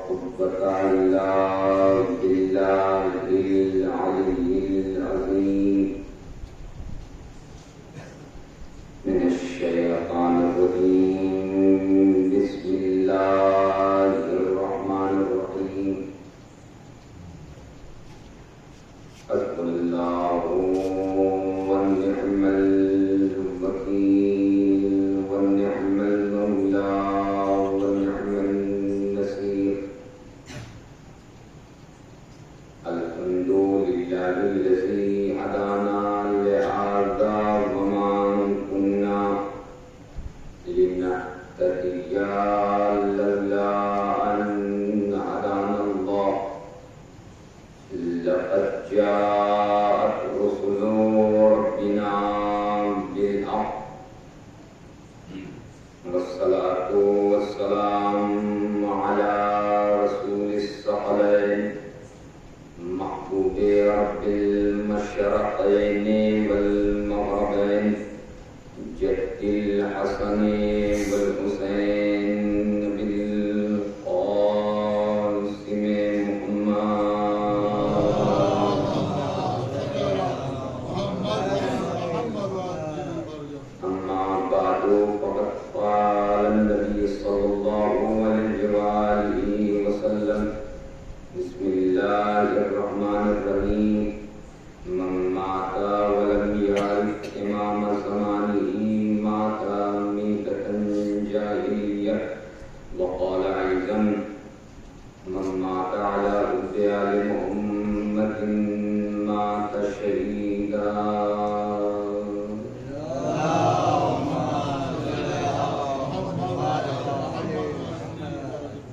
محبة إلا بالله العلي العظيم من الشيطان الرجيم. بسم الله الرحمن الرحيم. حسبنا الله ونعم الوكيل ونعم المولى ونعم النصير. الحمد لله الذي هدانا لهذا وما كنا لنهتدي لولا أن هدانا الله. لقد جاءت رسل ربنا بالحق والصلاة والسلام على رسول الثقلين محبوب رب المشرقين والمغربين جد الحسن والحسين بالقاسم محمد. أما بعد فقد قال النبي صلى الله عليه وآله وسلم: بسم الله الرحمن الرحيم. من مات ولم يعرف إمام زمانه مات ميتة جاهلية. وقال أيضا: من مات على أبيال محمد مات شهيدا.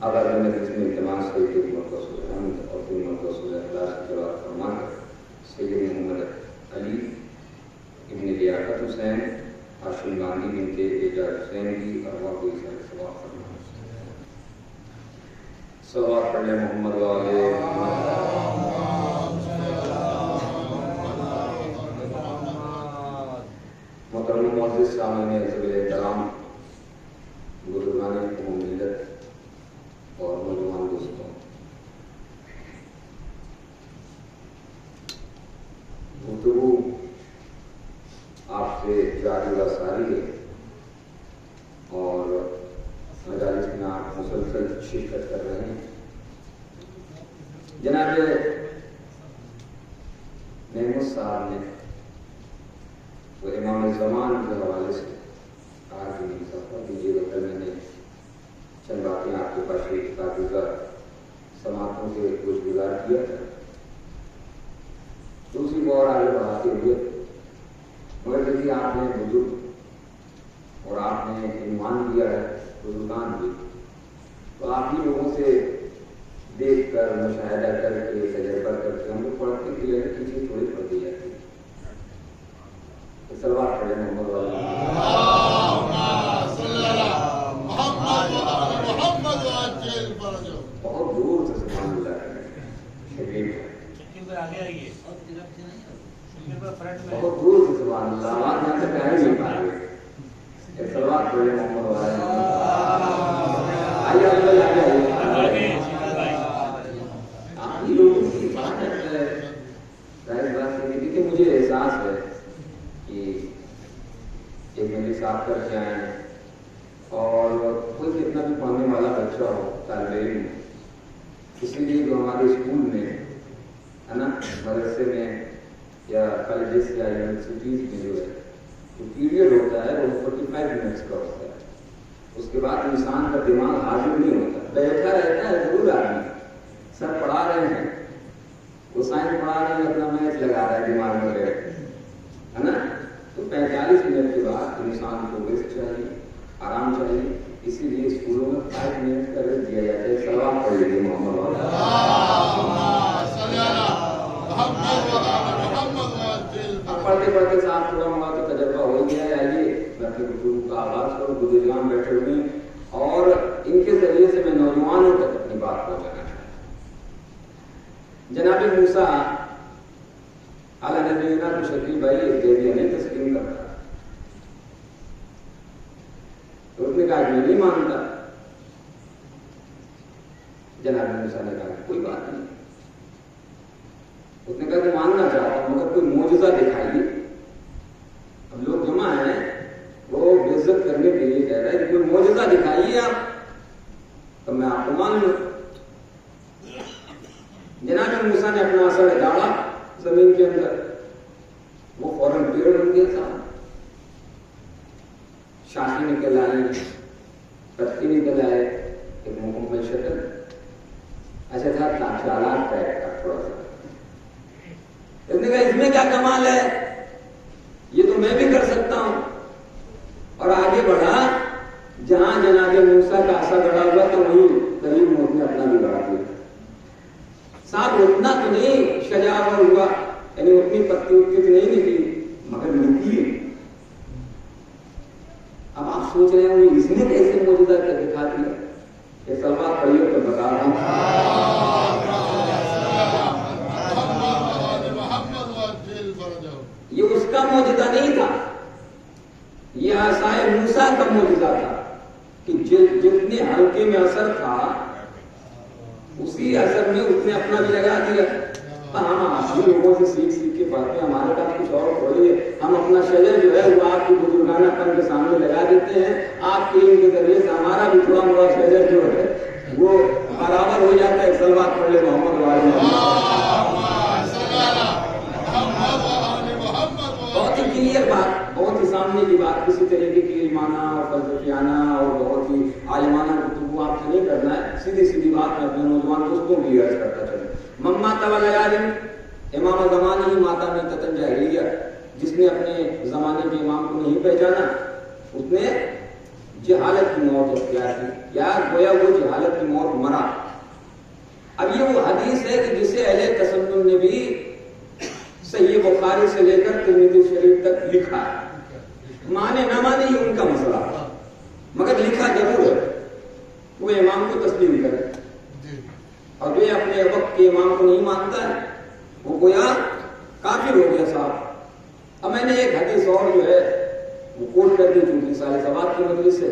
اگر میں نے اس میں التماس کی خدمت رسول حمد اور خدمت رسول اخلاص کی جواب فرما کر سید محمد علی ابن لیاقت حسین ہاشم گاندھی بنت اعجاز حسین کی ارواح کو اظہار ثواب فرما. صلوات پڑھ لیں محمد والے محترم معزز سامعین عزیز احترام، بزرگان قوم ملت اور نوجوان دوستوں، گفتگو آپ سے جاری و ساری ہے اور مجالس میں آپ مسلسل شرکت کر رہے ہیں. جناب محمود صاحب نے وہ امام زمان کے حوالے سے کہا کہ سفر دیجیے گا. کل میں نے چند باتیں آپ کے پاس کافیزہ سماعتوں سے کچھ گزار کیا تھا، تو اسی کو اور آگے بڑھاتے ہوئے مگر جیسے آپ نے بزرگ اور آپ نے عنوان دیا ہے بزرگان بھی، تو آپ ہی لوگوں سے دیکھ کر مشاہدہ کر کے تجربہ کر کے ہم لوگ پڑھتے کہ یہ چیزیں تھوڑی پڑھ دی جاتی ہیں. سلوات پڑھے محمد والا بہت دور سے سبحان اللہ بہت دور سے سبحان اللہ آواز یہاں سے پہلے نہیں پا رہے. سلوات پڑھے محمد والا. آئیے آئیے آئیے آپ ہی لوگوں کی بات ہے. ظاہر بات یہ کہ مجھے احساس ہے کہ ایک مجلس آپ کر کے آئے ہیں اور کوئی کتنا بھی پڑھنے والا بچہ ہو، طالب علم، اسی لیے جو ہمارے اسکول میں ہے نا، مدرسے میں یا کالجز یا یونیورسٹیز میں جو ہے جو پیریڈ ہوتا ہے وہ 45 منٹس کا ہوتا ہے. اس کے بعد انسان کا دماغ حاضر نہیں ہوتا، بیٹھا رہتا ہے ضرور آدمی. سر پڑھا رہے ہیں، وہ سائنس پڑھا رہے ہیں، اپنا میتھ لگا رہا ہے دماغ میں بیٹھ ہے نا. تو 45 منٹ کے بعد انسان کو ریسٹ چاہیے، آرام چاہیے. اسی لیے اسکولوں میں 5 منٹ کا ریسٹ دیا جاتا ہے. سلام پڑھ لیجیے محمد والا. پڑھتے پڑھتے صاحب تھوڑا ہوا تو تجربہ ہو گیا ہے. آئیے میں اپنے گفتگو کا آغاز کروں. بزرگان بیٹھے ہوئے ہیں اور ان کے ذریعے سے میں نوجوانوں تک اپنی بات پہنچانا چاہتا ہوں. جناب موسیٰ علیہ نبینا کو شکیل بھائی دیویا نے تسلیم کر رہا. تو اس نے کہا میں نہیں مانتا. جناب موسیٰ نے کہا کوئی بات نہیں. اس نے کہا کہ ماننا چاہتا ہوں مگر کوئی معجزہ دکھائیے. اب لوگ جمع ہیں, وہ بے عزت کرنے کے لیے کہہ رہا ہے کہ کوئی معجزہ دکھائیے آپ, تو میں آپ کو مان لوں. جناب موسیٰ نے اپنا عصا ڈالا زمین کے اندر, وہ فوراً پیڑ بن گیا تھا. شاخی نکل آئی, پتی نکل آئے, ایک مکمل شکل. اچھا تھا چالاک ٹائپ کا تھوڑا سا. اس نے کہا اس میں کیا کمال ہے, یہ تو میں بھی کر سکتا ہوں. اور آگے بڑھا, جہاں جناب موسیٰ کا عصا گڑا ہوا تو وہیں قریب موت نے اپنا بھی گڑا دیا. صاحب اتنا تو نہیں شجاعت ہوا, یعنی اتنی پتی اٹھتی تو نہیں نکلی مگر نکلی. اب آپ سوچ رہے ہیں اس نے کیسے معجزہ کر دکھا دیا. یہ سلوات پڑھیے تو بتا رہا ہوں. یہ اس کا معجزہ نہیں تھا, یہ عصائے موسیٰ کا معجزہ تھا کہ جتنے ہلکے میں اثر تھا اسی اثر میں اس نے اپنا بھی لگا دیا. ہم آپ لوگوں سے سیکھ کے پاتے ہیں, ہمارے پاس کچھ اور تھوڑی ہے. ہم اپنا شجر جو ہے وہ آپ کی بزرگانہ پن کے سامنے لگا دیتے ہیں. آپ کے علم کے ذریعے سے ہمارا بھی تھوڑا موڑا شجر جو ہے وہ برابر ہو جاتا ہے. سلوات پڑھ لے محمد والے. بہت ہی کلیئر بات, بہت ہی سامنے کی بات, کسی طریقے کی علمانہ اور فلسفیانہ اور بہت ہی عالمانہ گفتگو آپ سے نہیں کرنا ہے. سیدھی سیدھی بات میں اپنے نوجوان دوستوں کی عرض کرتا چلوں. مما تولیارن امام زمانے ہی ماتا میں تتن جاہلیہ, جس نے اپنے زمانے کے امام کو نہیں پہچانا اس نے جہالت کی موت اختیار کی, یا گویا وہ جہالت کی موت مرا. اب یہ وہ حدیث ہے کہ جسے اہل تسنن نے بھی صحیح بخاری سے لے کر ترمذی شریف تک لکھا ہے. مانے نہ مانے یہ ان کا مسئلہ, مگر لکھا ضرور ہے. وہ امام کو تسلیم کرے, اور جو اپنے وقت کے امام کو نہیں مانتا ہے وہ گویا کافر ہو گیا صاحب. اب میں نے ایک حدیث اور جو ہے وہ کوٹ کر دی, چونکہ سال ثواب کی مجلس سے,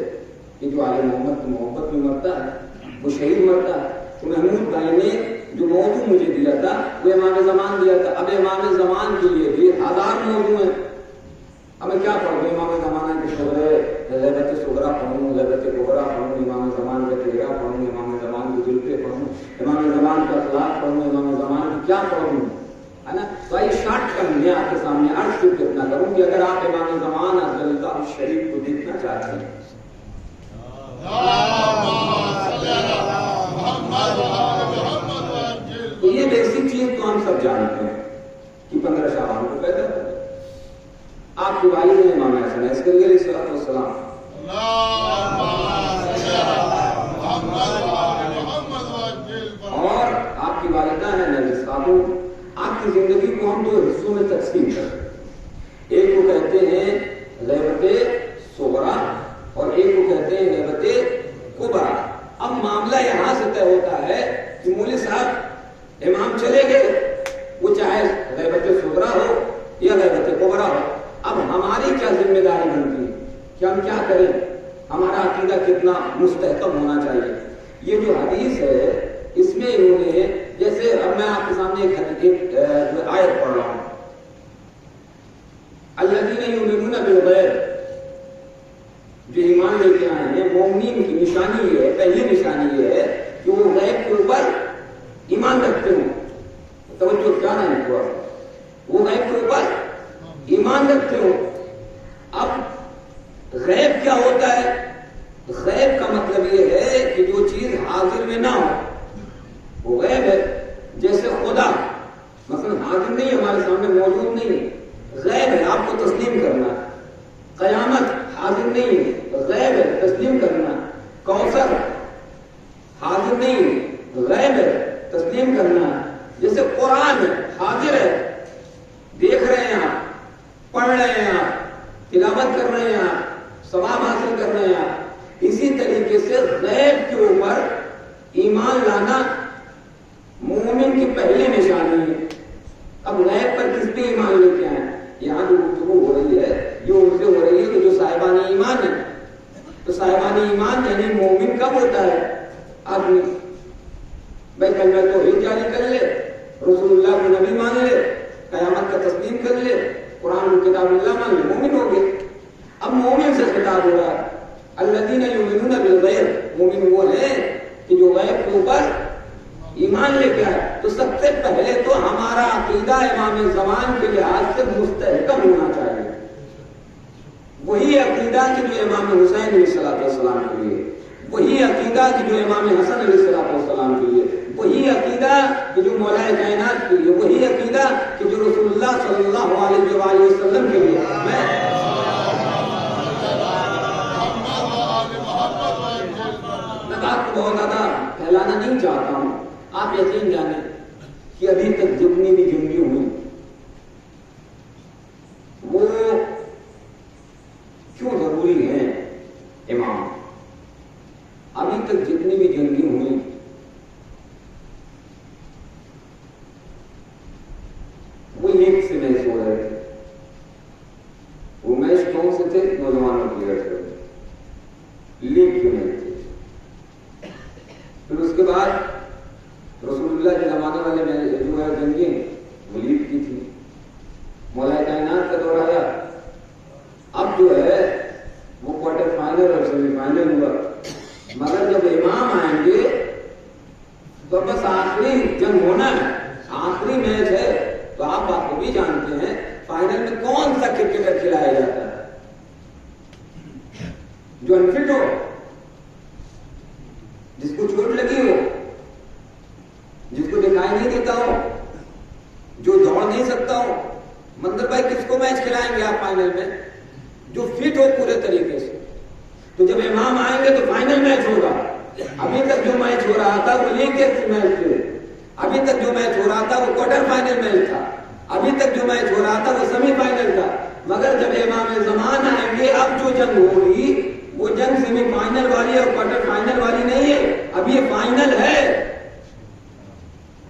کہ جو آل محمد کی محبت میں مرتا ہے وہ شہید مرتا ہے. تو محمود بھائی نے جو موضوع مجھے دیا تھا وہ امام زمان دیا تھا. اب امام زمان کے لیے بھی 1000 موضوع ہیں. اب میں کیا پڑھوں, امام زمانہ کے شعرے, غیبت صغرا پڑھوں, غیبت کبرا پڑھوں, امام زمان کا چہرہ پڑھوں, امام زمان کی جلفیں پڑھوں, امام زمان کا اخلاق پڑھوں, امام زمان کی کیا پڑھوں, ہے نا. تو یہ شارٹ کٹ میں آپ کے سامنے عرض صرف اتنا کروں کہ اگر آپ امام زمان اللہ شریف کو دیکھنا چاہتے ہیں تو یہ بیسک چیز تو ہم سب جانتے ہیں کہ 15 شعبان کو پیدا ہوا. آپ کے والد نے امام حسن عسکری علیہ السلام, اور آپ کی والدہ ہیں نرگس خاتون. آپ کی زندگی کو ہم 2 حصوں میں تقسیم کرتے ہیں. ایک کو کہتے ہیں غیبت صغرا اور ایک کو کہتے ہیں غیبت کبرا. اب معاملہ یہاں سے طے ہوتا ہے کہ مولوی صاحب امام چلے گئے, وہ چاہے غیبت صغرا ہو یا غیبت کبرا ہو. اب ہماری کیا ذمہ داری بنتی ہے کہ ہم کیا کریں, ہمارا عقیدہ کتنا مستحکم ہونا چاہیے. یہ جو حدیث ہے اس میں انہوں نے, جیسے اب میں آپ کے سامنے ایک آیت پڑھ رہا ہوں, الذین یؤمنون بالغیب, جو ایمان لے کے آئے ہیں. مومنین کی نشانی یہ ہے, پہلی نشانی یہ ہے کہ وہ غیب کے اوپر ایمان رکھتے ہوں. توجہ کیا نہیں ہوا, وہ غیب کے اوپر ایمان رکھتے ہو. اب غیب کیا ہوتا ہے؟ غیب کا مطلب یہ ہے کہ جو چیز حاضر میں نہ ہو وہ غیب ہے. جیسے خدا مثلا حاضر نہیں, ہمارے سامنے موجود نہیں ہے, غیب ہے, آپ کو تسلیم کرنا ہے. قیامت حاضر نہیں ہے, غیب ہے, تسلیم کرنا ہے. کوثر حاضر نہیں ہے, غیب ہے, تسلیم کرنا ہے. جیسے قرآن ہے, حاضر ہے, دیکھ رہے ہیں آپ, پڑھ رہے ہیں آپ, تلاوت کر رہے ہیں آپ, ثواب حاصل کر رہے ہیں آپ. اسی طریقے سے غیب کے اوپر ایمان لانا مومن کی پہلی نشانی ہے. اب غیب پر کس پہ ایمان لے کے آئیں؟ یہاں جو گفتگو ہو رہی ہے یہ ان سے ہو رہی ہے کہ جو صاحبان ایمان ہے. تو صاحبان ایمان یعنی مومن کب ہوتا ہے؟ آدمی بھائی کلمہ توحید جاری کر لے، رسول اللہ کو نبی مان لے، قیامت کا تسلیم کر لے، قرآن کو کتاب اللہ مان لے، مومن ہو گئے۔ اب مومن سے خطاب ہو رہا ہے، الذین یؤمنون بالغیب، مومن وہ ہیں کہ جو غیب کے اوپر ایمان لے کے آئے۔ تو سب سے پہلے تو ہمارا عقیدہ امام زمان کے لحاظ سے مستحکم ہونا چاہیے، وہی عقیدہ کہ جو امام حسین علیہ السلام کے لیے، وہی عقیدہ کہ جو امام حسن علیہ السلام کے لیے، وہی عقیدہ کہ جو مولا کائنات کے لیے، وہی عقیدہ کہ جو رسول اللہ صلی اللہ علیہ وآلہ وسلم کے لیے۔ میں بات کو بہت زیادہ پھیلانا نہیں چاہتا ہوں، آپ یقین جانیں کہ ابھی تک جتنی بھی جنگیں ہوئی وہ کیوں ضروری ہیں امام؟ ابھی تک جتنی بھی جنگیں ہوئی وہ ایک سے میچ ہو رہے تھے۔ وہ میچ کون سے تھے؟ نوجوانوں پلیئر سے، لیگ کے میچ تھے۔ پھر اس کے بعد رسول اللہ کے زمانے والے میں جو ہے جنگیں وہ لیگ کی تھی۔ مولا کائنات کا دور آیا، اب جو ہے وہ کوارٹر فائنل اور سیمی فائنل ہوا، مگر جب امام آئیں گے تو بس آخری جنگ ہونا ہے، آخری میچ ہے۔ تو آپ بات کو بھی جانتے ہیں فائنل میں کون سا کرکٹر کھلایا جاتا ہے؟ جو انفٹ ہو، جس کو چوٹ لگی ہو، جس کو دکھائی نہیں دیتا ہو، جو دوڑ نہیں سکتا ہو۔ مطلب بھائی کس کو میچ کھلائیں گے آپ فائنل میں؟ جو فٹ ہو پورے طریقے سے۔ تو جب امام آئیں گے تو فائنل میچ ہوگا۔ ابھی تک جو میچ ہو رہا تھا وہ لیگ کے میچ تھے، ابھی تک جو میچ ہو رہا تھا وہ کوارٹر فائنل میچ تھا، ابھی تک جو میچ ہو رہا تھا وہ سیمی فائنل تھا۔ مگر جب امام زمان آئیں گے اب جو جنگ ہوگی وہ جنگ سیمی فائنل والی اور کوارٹر فائنل والی نہیں ہے، اب یہ فائنل ہے۔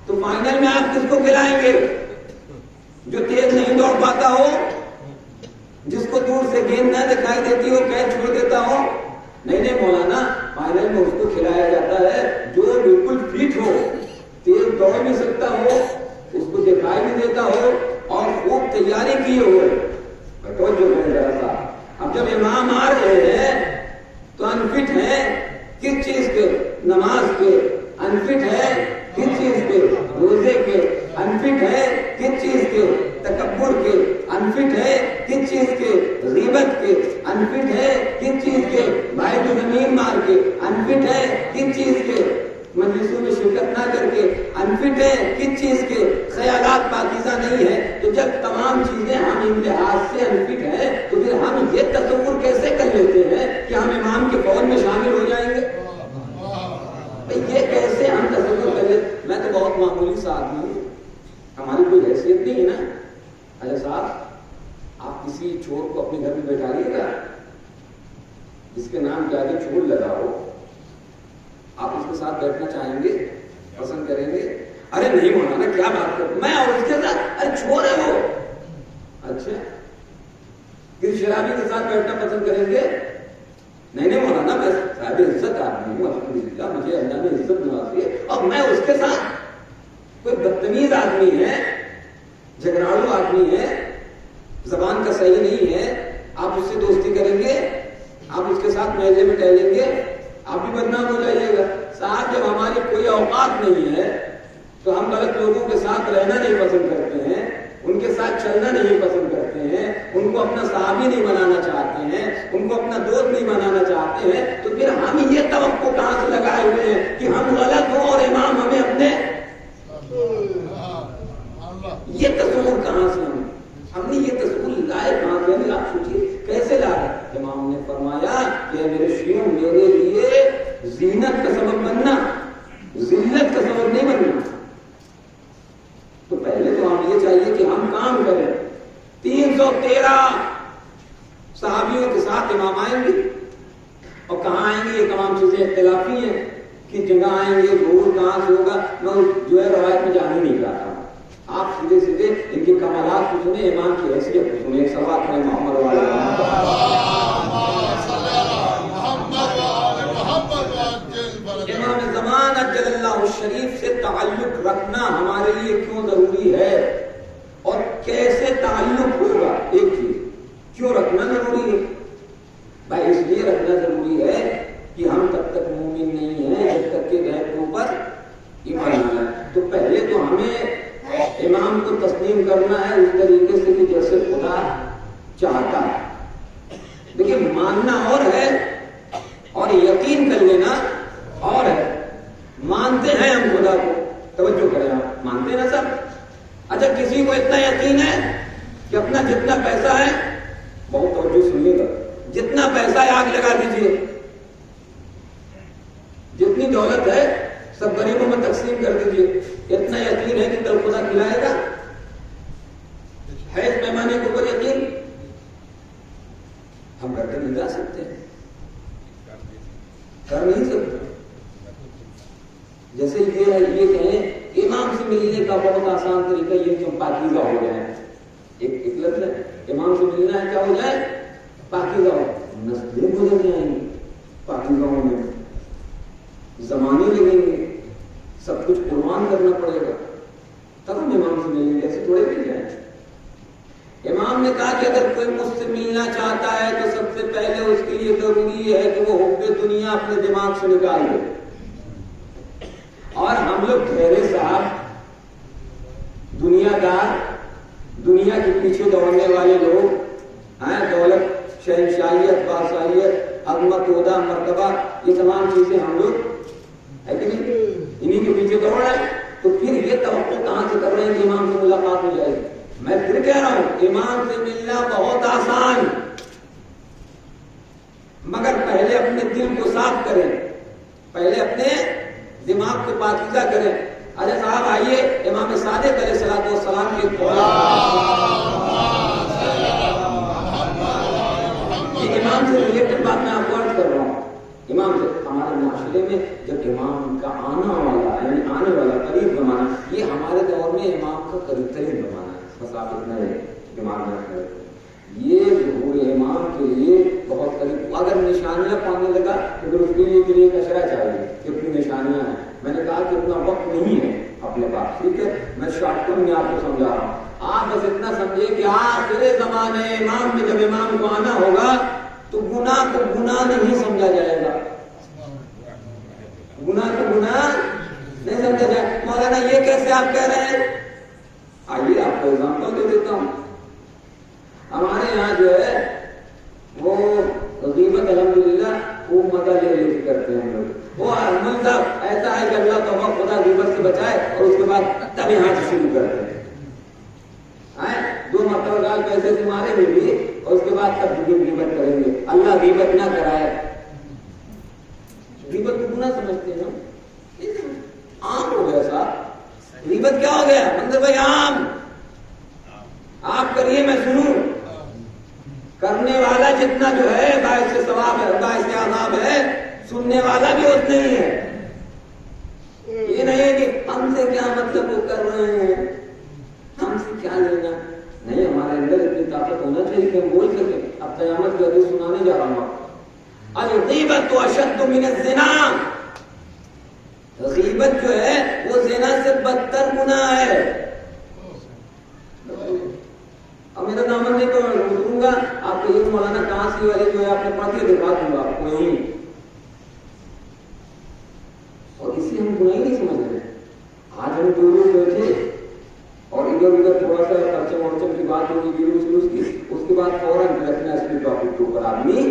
تو فائنل میں آپ کس کو کھلائیں گے؟ جو تیز نہیں دوڑ پاتا ہو، جس کو دور سے گیند نہ دکھائی دیتی ہو، کیچ چھوڑ دیتا ہو؟ نہیں مولانا، فائنل میں اس کو کھلایا جاتا ہے جو بالکل فٹ ہو، تیز دوڑ بھی سکتا ہو، اس کو دکھائی بھی دیتا ہو اور خوب تیاری کی ہوئے۔ اب جب امام آ رہے ہیں تو انفٹ ہے کس چیز کے؟ نماز کے۔ انفٹ ہے کس چیز کے؟ روزے کے۔ انفٹ ہے کس چیز کے؟ تکبر کے۔ انفٹ ہے کس چیز کے؟ غیبت کے۔ انفٹ ہے کس چیز کے؟ بھائی کو زمین مار کے۔ انفٹ ہے کس چیز کے؟ مجلسوں میں شرکت نہ کر کے۔ انفٹ ہے کس چیز کے؟ خیالات پاکیزہ نہیں ہے۔ تو جب تمام چیزیں ہم ان لحاظ سے انفٹ ہیں تو پھر ہم یہ تصور کیسے کر لیتے ہیں کہ ہم امام کے فوج میں شامل ہو جائیں گے؟ یہ کیسے ہم تصور کر لیتے؟ میں تو بہت معمولی سا آدمی ہوں، ہماری کوئی حیثیت نہیں ہے نا۔ اچھا صاحب، آپ کسی چور کو اپنے گھر میں بیٹھائیے گا، جس کے نام کے آگے چور لگا ہو، آپ اس کے ساتھ بیٹھنا چاہیں گے؟ پسند کریں گے؟ ارے نہیں مولانا کیا بات کر، میں اور اس کے ساتھ، ارے چور ہے وہ۔ اچھا کسی شرابی کے ساتھ بیٹھنا پسند کریں گے؟ نہیں مولانا، میں صاحب عزت آدمی ہوں، الحمدللہ مجھے اللہ نے عزت نوازی ہے، اور میں اس کے ساتھ، کوئی بدتمیز آدمی ہے، جھگڑاڑو آدمی ہے، زبان کا صحیح نہیں ہے، آپ اس سے دوستی کریں گے؟ آپ اس کے ساتھ میلے میں ٹہلیں گے؟ آپ بھی بدنام ہو جائیے گا۔ صاحب جب ہماری کوئی اوقات نہیں ہے تو ہم غلط لوگوں کے ساتھ رہنا نہیں پسند کرتے ہیں، ان کے ساتھ چلنا نہیں پسند کرتے ہیں، ان کو اپنا صحابی نہیں بنانا چاہتے ہیں، ان کو اپنا دوست نہیں بنانا چاہتے ہیں، تو پھر ہم یہ توقع کہاں سے لگائے ہوئے ہیں کہ ہم غلط ہوں اور امام ہمیں اپنے، یہ تصور کہاں سے ہم نے یہ تصور لائے کہاں سے؟ آپ سوچیے کیسے لائے؟ امام نے فرمایا کہ میرے شیعوں میرے لیے زینت کا سبب بننا، ذلت کا سبب نہیں بننا۔ تو پہلے تو ہم یہ چاہیے کہ ہم کام کریں۔ 313 صحابیوں کے ساتھ امام آئیں گے، اور کہاں آئیں گے؟ یہ تمام چیزیں اختلافی ہیں کہ جگہ آئیں گے، ظہور کہاں سے ہوگا، میں جو ہے روایت میں جانے نہیں چاہتا ہوں۔ آپ سیدھے سیدھے ان کے کمالات کو سنیں، امام کی حیثیت کو سنیں۔ ایک سوال ہے محمد امام زمان اجل اللہ الشریف سے تعلق رکھنا ہمارے لیے کیوں ضروری ہے اور کیسے تعلق ہوگا؟ ایک چیز کیوں رکھنا ضروری ہے بھائی؟ اس لیے رکھنا ضروری ہے کہ ہم تب تک مومن نہیں ہیں جب تک کہ غیب کے اوپر ایمان لانا ہے. تو پہلے تو ہمیں امام کو تسلیم کرنا ہے اس طریقے سے کہ جیسے خدا چاہتا ہے. دیکھیے ماننا اور ہے اور یقین کر لینا اور ہے. مانتے ہیں ہم خدا کو، توجہ کریں آپ، مانتے ہیں نا سب؟ اچھا کسی کو اتنا یقین ہے کہ اپنا جتنا پیسہ ہے، بہت توجہ سنیے گا، جتنا پیسہ ہے آگ لگا دیجیے، جتنی دولت ہے سب غریبوں میں تقسیم کر دیجیے، اتنا یقین ہے کہ کل خدا کھلائے گا؟ ہے اس پیمانے کے اوپر یقین؟ ہم کرتے نہیں جا سکتے، کر نہیں سکتے. جیسے یہ کہیں امام سے ملنے کا بہت آسان طریقہ یہ کہ ہم پاکیزہ ہو جائیں. ایک لفظ ہے امام سے ملنا ہے، کیا ہو جائے؟ پاکیزہ ہو. نسلیں گزر جائیں گی پاکیزہ ہونے میں، زمانے لگیں گے، سب کچھ قربان کرنا پڑے گا تب ہم امام سے ملیں گے. ایسے تھوڑے مل جائیں. امام نے کہا کہ اگر کوئی مجھ سے ملنا چاہتا ہے تو سب سے پہلے اس کے لیے ضروری ہے کہ وہ حب دنیا اپنے دماغ سے نکال دے. اور ہم لوگ ٹھہرے صاحب دنیا دار، دنیا کے پیچھے دوڑنے والے لوگ ہیں. دولت، شہنشاہیت، بادشاہیت، عظمت، عہدہ، مرتبہ، یہ تمام چیزیں ہم لوگ ہے کہ نہیں انہیں کے پیچھے دوڑ رہے ہیں. تو پھر یہ توقع کہاں سے کر رہے ہیں کہ امام سے ملاقات ہو جائے گی؟ میں پھر کہہ رہا ہوں امام سے ملنا بہت آسان، مگر پہلے اپنے دل کو صاف کریں، پہلے اپنے دماغ کو پاکیزہ کریں. اچھا صاحب آئیے امام صادق علیہ الصلوۃ والسلام کے امام سے ریلیٹڈ بات میں آپ کو عرض کر رہا ہوں. امام سے ہمارے معاشرے میں جب امام کا آنا والا یعنی آنے والا قریب زمانہ، یہ ہمارے دور میں امام کا قریب ترین زمانہ ہے. بس آپ اتنا دماغ میں رکھیں، یہ ظہور امام کے لیے بہت قریب. اگر نشانیاں پانے لگا تو پھر اس کے لیے ایک اشرا چاہیے کہ اپنی نشانیاں ہیں. میں نے کہا کہ اتنا وقت نہیں ہے اپنے پاس، ٹھیک ہے، میں شارٹ کٹ میں آپ کو سمجھا رہا ہوں. آپ بس اتنا سمجھے کہ آخر زمانے امام میں جب امام کو آنا ہوگا تو گناہ کو گناہ نہیں سمجھا جائے گا، گناہ کو گناہ نہیں سمجھا جائے. مولانا یہ کیسے آپ کہہ رہے ہیں؟ آئیے آپ کو ایگزامپل دے دیتا ہوں. ہمارے یہاں جو ہے وہ غیبت الحمدللہ خوب مزہ لے کے کرتے ہیں ہم لوگ. وہ احمد صاحب ایسا ہے کہ اللہ توبہ خدا غیبت سے بچائے اور اس کے بعد تب یہاں سے شروع کرتے ہیں. 2 مرتبہ گال پیسے سے مارے گے بھی اور اس کے بعد تب غیبت کریں گے. اللہ غیبت نہ کرائے. غیبت کو گناہ سمجھتے ہیں ہم، عام ہو گیا صاحب. غیبت کیا ہو گیا منظر بھائی؟ عام. آپ کریے میں سنوں. کرنے والا جتنا جو ہے باعث سے ثواب ہے، باعث سے عذاب ہے، سننے والا بھی اتنا ہی ہے. یہ نہیں ہے کہ ہم سے کیا مطلب وہ کر رہے ہیں، ہم سے کیا لینا. نہیں، ہمارے اندر اتنی طاقت ہونا چاہیے کہ ہم بول سکیں. اب قیامت کی حدیث سنانے جا رہا ہوں. الغیبت اشد من الزنا. غیبت جو ہے وہ زنا سے بدتر گناہ ہے. اب میرا نام نہیں تو میں دوں گا آپ کو. یہ مولانا کہاں سے والے جو ہے آپ نے پڑھ کے دکھا دوں گا آپ کو یہیں. اور اسے ہم گناہ نہیں سمجھ رہے. آج ہم 2 لوگ بیٹھے اور ادھر تھوڑا سا خرچے ورچے کی بات ہوگی جلوس کی، اس کے بعد فوراً بیٹھنا اس کے ٹاپک کے اوپر آدمی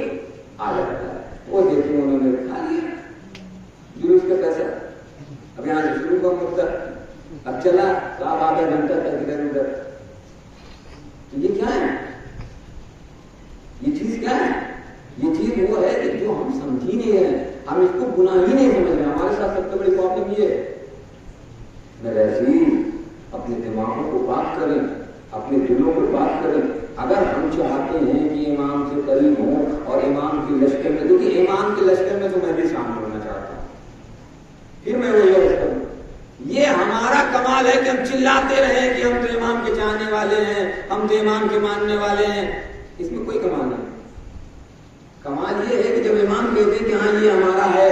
آ جاتا ہے. وہ دیکھیں انہوں نے کھا لیا جلوس کا پیسہ. اب یہاں سے شروع کا مدت اب چلا صاحب آدھا گھنٹہ تک ادھر ادھر. تو یہ کیا ہے؟ یہ چیز کیا ہے؟ یہ چیز وہ ہے کہ جو ہم سمجھ ہی نہیں رہے، ہم اس کو گناہ ہی نہیں سمجھ رہے. ہمارے ساتھ سب سے بڑی پرابلم یہ ہے. میرے عزیز اپنے دماغوں کو بات کریں، اپنے دلوں کو بات کریں. اگر ہم چاہتے ہیں کہ امام سے قریب ہوں اور امام کے لشکر میں، دیکھیے امام کے لشکر میں تو میں بھی شامل ہونا چاہتا ہوں، پھر میں وہی عرض کروں. یہ ہمارا کمال ہے کہ ہم چلاتے رہیں کہ ہم تو امام کے چاہنے والے ہیں، ہم تو امام کے ماننے والے ہیں. اس میں کوئی کمال نہیں. کمال یہ ہے کہ جب امام کہتے ہیں کہ ہاں یہ ہمارا ہے،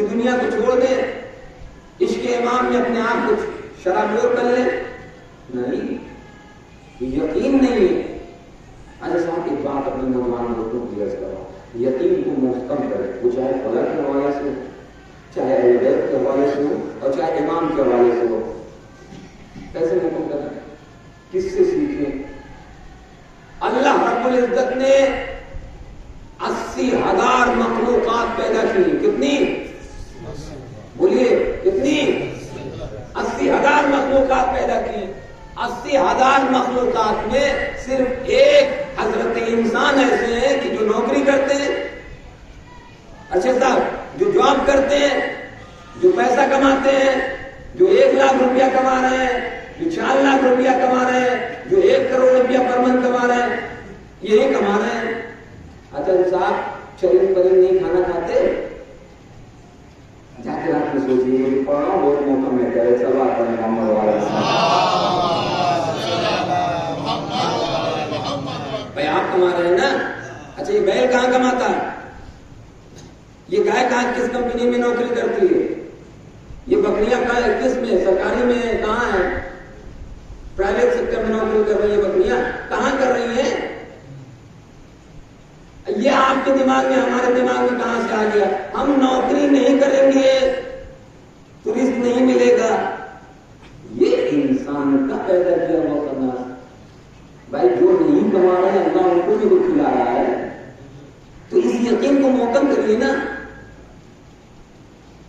کہ دنیا کو چھوڑ دیں، عشق امام میں اپنے آپ کو شرابور کر لیں؟ نہیں، یقین نہیں ہے۔ اچھا صاحب ایک بات اپنے نوجوان لوگوں کو عرض کرو، یقین کو محکم کرے، وہ چاہے خدا کے حوالے سے ہو، چاہے اہل بیت کے حوالے سے ہو، اور چاہے امام کے حوالے سے ہو۔ کیسے محکم کرنا؟ کس سے سیکھیں؟ اللہ رب العزت نے 80,000 مخلوقات پیدا کی۔ کتنی؟ بولیے کتنی؟ 80,000 مخلوقات پیدا کی۔ 80,000 مخلوقات میں صرف ایک حضرت انسان ایسے ہیں کہ جو نوکری کرتے ہیں، اچھا صاحب، جو جاب کرتے ہیں، جو پیسہ کماتے ہیں، جو 1 لاکھ روپیہ کما رہے ہیں، جو 4 لاکھ روپیہ کما رہے ہیں، جو 1 کروڑ روپیہ پر منتھ کما رہے ہیں، یہی کما رہے ہیں۔ اچھا صاحب چرند پرند نہیں کھانا کھاتے؟ جا کے رات میں سوچیے، مجھے پڑھ رہا ہوں بہت موقع میں کرے سوال پڑھنے محمد والا بھائی آپ کما رہے ہیں نا؟ اچھا یہ بیل کہاں کماتا ہے؟ یہ گائے کہاں کس کمپنی میں نوکری کرتی ہے؟ یہ بکریاں کس میں؟ سرکاری میں کہاں ہے؟ پرائیویٹ سیکٹر میں نوکری کر رہی ہے بکریاں، کہاں کر رہی ہیں؟ یہ آپ کے دماغ میں ہمارے دماغ میں کہاں سے آ گیا؟ ہم نوکری نہیں کریں گے تو رزق نہیں ملے گا۔ یہ انسان کا پیدا کیا ہوا کرنا۔ بھائی جو نہیں کما رہے ہیں اللہ ان کو بھی کھلا رہا ہے، تو اس یقین کو محکم کریے نا۔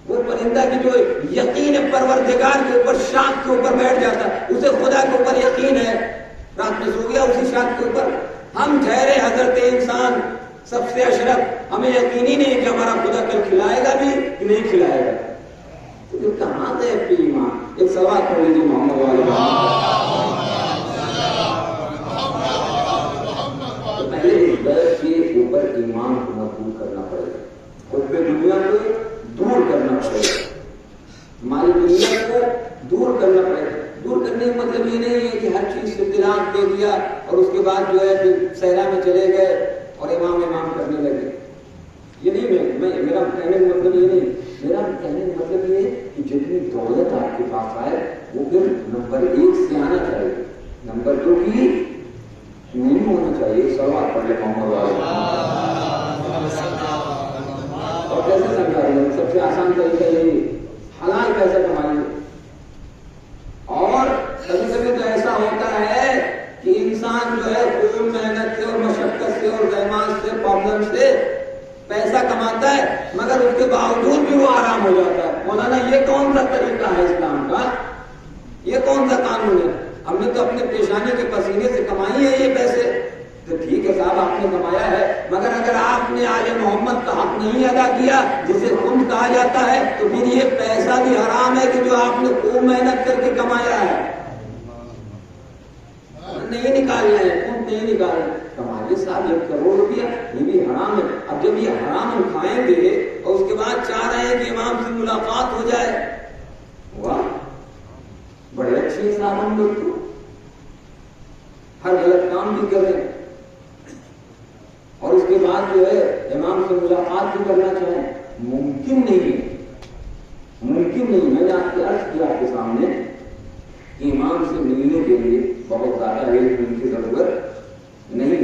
وہ پرندہ کی جو یقین پروردگار کے اوپر، شاخ کے اوپر بیٹھ جاتا ہے، اسے خدا کے اوپر یقین ہے، رات میں سو گیا اسی شاخ کے اوپر۔ ہم ٹھہرے حضرت انسان سب سے اشرف، ہمیں یقین ہی نہیں کہ ہمارا خدا کل کھلائے گا بھی کہ نہیں کھلائے گا۔ تو یہ کہاں سے ہے ایمان؟ ایک سوال پڑھ لیجیے محمد والے۔ تو پہلے اس درد کے اوپر ایمان کو مضبوط کرنا پڑے گا، حب دنیا کو دور کرنا پڑے گا، ہماری دنیا کو دور کرنا پڑے گا۔ دور کرنے کا مطلب یہ نہیں ہے کہ ہر چیز سے طلاق دے دیا اور اس کے بعد جو ہے پھر صحرا میں چلے گئے اور امام کرنے لگے۔ یہ نہیں، میرا کہنے کا مطلب یہ نہیں، میرا کہنے کا مطلب یہ ہے کہ جتنی دولت آپ کے پاس آئے وہ پھر نمبر 1 سے آنا چاہیے، نمبر 2 کی نہیں ہونا چاہیے۔ سوال پڑھ لے محمد والے۔ اور کیسے سمجھا رہے ہیں؟ سب سے آسان طریقہ یہی، حلال پیسہ کمائیے۔ اور کبھی کبھی تو ایسا ہوتا ہے کہ انسان جو ہے خوب محنت سے اور مشقت سے اور زحمات سے، پرابلم سے پیسہ کماتا ہے، مگر اس کے باوجود بھی وہ آرام ہو جاتا ہے۔ مولانا یہ کون سا طریقہ ہے اسلام کا؟ یہ کون سا قانون ہے؟ ہم نے تو اپنے پیشانے کے پسینے سے کمائی ہے یہ پیسے۔ تو ٹھیک ہے صاحب آپ نے کمایا ہے، مگر اگر آپ نے آل محمد کا حق نہیں ادا کیا جسے خون کہا جاتا ہے، تو پھر یہ پیسہ بھی حرام ہے کہ جو آپ نے خوب محنت کر کے کمایا ہے۔ نہیں نکالنا ہے، خود نہیں نکالنا۔ کمائیے صاحب 1 کروڑ روپیہ، یہ بھی حرام ہے۔ اب جب یہ حرام ہم کھائیں گے اور اس کے بعد چاہ رہے ہیں کہ امام سے ملاقات ہو جائے، واہ بڑے اچھے صاحب ہم لوگ تو ہر غلط کام بھی کر رہے ہیں اور اس کے بعد جو ہے امام سے ملاقات بھی کرنا چاہیں، ممکن نہیں ہے، ممکن نہیں۔ میں نے آپ کے عرض کیا آپ کے سامنے کہ امام سے ملنے کے لیے بہت زیادہ علم کی ضرورت نہیں،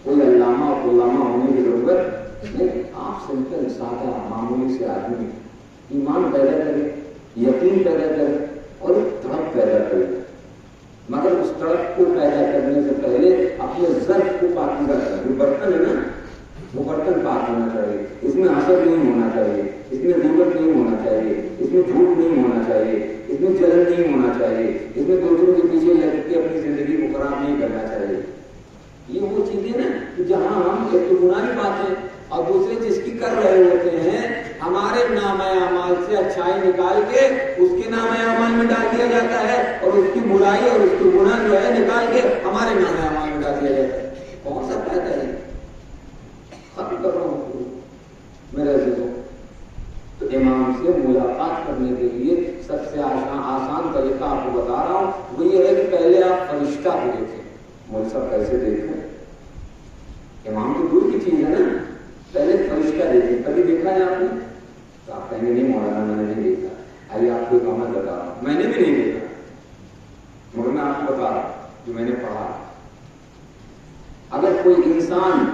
کوئی علامہ اور علامہ ہونے کی ضرورت نہیں۔ آپ سمپل سادہ معمولی سے آدمی ایمان پیدا کرے، یقین پیدا کرے اور ایک تڑپ پیدا کرے، مگر اس تڑپ کو پیدا کرنے سے پہلے اپنے ظرف کو پاکیزہ کرے۔ جو برتن ہے نا وہ برتن پاک ہونا چاہیے، اس میں حسد نہیں ہونا چاہیے، اس میں غیبت نہیں ہونا چاہیے، اس میں جھوٹ نہیں ہونا چاہیے، اس میں جلن نہیں ہونا چاہیے، اس میں دوسروں کے پیچھے لگ کے اپنی زندگی کو خراب نہیں کرنا چاہیے۔ یہ وہ چیزیں نا جہاں ہم ایک تو گناہ باتیں اور دوسرے جس کی کر رہے ہوتے ہیں، ہمارے نامہ اعمال سے اچھائی نکال کے اس کے نامہ اعمال میں ڈال دیا جاتا ہے اور اس کی برائی اور اس کی گناہ جو ہے نکال کے ہمارے نامہ اعمال میں ڈال دیا جاتا ہے۔ کون سا فائدہ ہے؟ ختم کر رہا ہوں میرے عزیزوں۔ تو امام سے ملاقات کرنے کے لیے سب سے آسان طریقہ آپ کو بتا رہا ہوں، وہ یہ ہے کہ پہلے آپ فرشتہ کو دیکھیں۔ مول صاحب کیسے دیکھیں؟ امام تو دور کی چیز ہے نا، پہلے فرشتہ دیکھیں۔ کبھی دیکھا ہے آپ نے؟ تو آپ کہیں گے نہیں مولانا میں نے نہیں دیکھا. آئیے آپ کو ایک عمل بتا رہا ہوں, میں نے بھی نہیں دیکھا مگر میں آپ کو بتا رہا ہوں جو میں نے پڑھا. اگر کوئی انسان